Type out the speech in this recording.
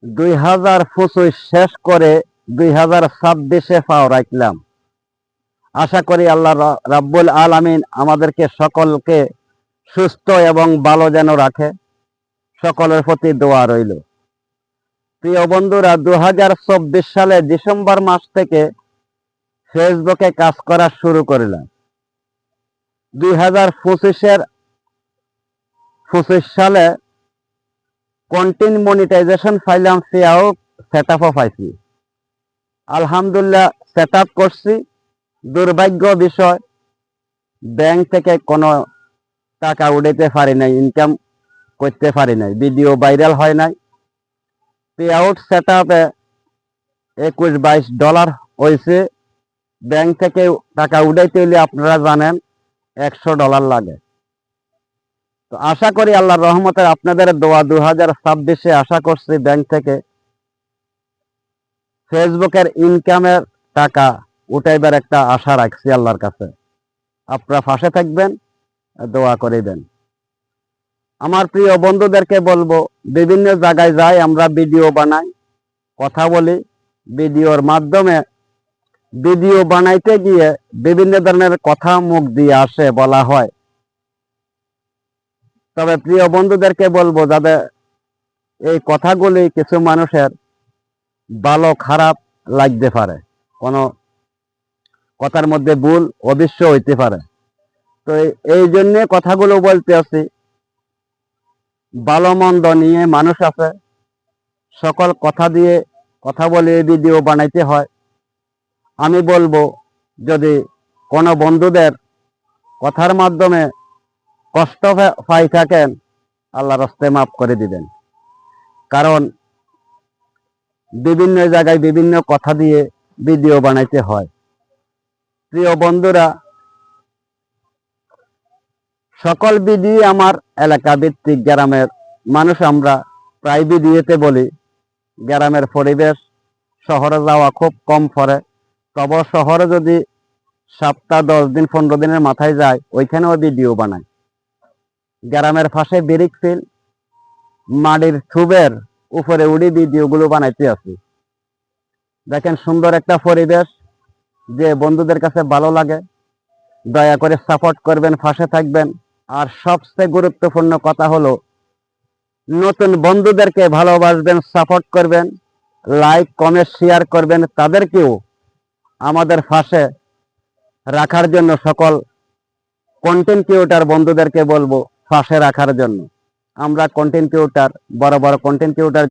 2025 শেষ করে 2026-এ পাও রাখলাম। আশা করি আল্লাহ রাব্বুল আলামিন আমাদেরকে সকলকে সুস্থ এবং ভালো যেন রাখে। সকলের প্রতি দোয়া রইল। প্রিয় বন্ধুরা, 2024 সালে ডিসেম্বর মাস থেকে ফেসবুকে কাজ করা শুরু করলাম। 2025 সালে কন্টেন্ট মনিটাইজেশন পাইলাম, পেয়াও সেট আপও পাইছি। আলহামদুলিল্লাহ সেট আপ করছি। দুর্ভাগ্য বিষয়, ব্যাংক থেকে কোনো টাকা উঠাইতে পারি নাই, ইনকাম করতে পারি নাই, ভিডিও ভাইরাল হয় নাই। পে আউট সেট আপে $21-22 হয়েছে। ব্যাংক থেকে টাকা উঠাইতে হলে আপনারা জানেন $100 লাগে। তো আশা করি আল্লাহর রহমতে আপনাদের দোয়া 2026-এ আশা করছি ব্যাংক থেকে ফেসবুকের ইনকামের টাকা উঠাইবার একটা আশা রাখছি আল্লাহর কাছে। আপনারা পাশে থাকবেন, দোয়া করিবেন। আমার প্রিয় বন্ধুদেরকে বলবো, বিভিন্ন জায়গায় যাই, আমরা ভিডিও বানাই, কথা বলি। ভিডিওর মাধ্যমে ভিডিও বানাইতে গিয়ে বিভিন্ন ধরনের কথা মুখ দিয়ে আসে, বলা হয়। তবে প্রিয় বন্ধুদেরকে বলবো, যাদের এই কথাগুলি কিছু মানুষের ভালো খারাপ লাগতে পারে, কোনো কথার মধ্যে ভুল অবশ্য হইতে পারে। তো এই জন্য কথাগুলো বলতে আছি। ভালো মন্দ নিয়ে মানুষ আছে, সকল কথা দিয়ে কথা বলে ভিডিও বানাইতে হয়। আমি বলবো, যদি কোনো বন্ধুদের কথার মাধ্যমে কষ্ট পাই থাকেন, আল্লাহর রাস্তায় মাফ করে দিবেন। কারণ বিভিন্ন জায়গায় বিভিন্ন কথা দিয়ে ভিডিও বানাইতে হয়। প্রিয় বন্ধুরা, সকল ভিডিও আমার এলাকা ভিত্তিক, গ্রামের মানুষ আমরা প্রায় ভিডিওতে বলি গ্রামের পরিবেশ। শহরে যাওয়া খুব কম পড়ে, তবে শহরে যদি সপ্তাহ 10 দিন 15 দিনের মাথায় যায়, ওইখানেও ভিডিও বানায়। গ্রামের পাশে ব্রিক ফিল, মাটির থুবের উপরে উড়ি ভিডিওগুলো বানাইতে আছি। দেখেন সুন্দর একটা পরিবেশ, যে বন্ধুদের কাছে ভালো লাগে, দয়া করে সাপোর্ট করবেন, পাশে থাকবেন। আর সবচেয়ে গুরুত্বপূর্ণ কথা হলো, নতুন বন্ধুদেরকে ভালোবাসবেন, সাপোর্ট করবেন, লাইক কমেন্ট শেয়ার করবেন, তাদেরকেও আমাদের পাশে রাখার জন্য সকল কন্টেন্ট ক্রিয়েটর বন্ধুদেরকে বলবো পাশে রাখার জন্য। আমরা কন্টেন্ট ক্রিয়েটর, বড় বড় কন্টেন্ট ক্রিয়েটর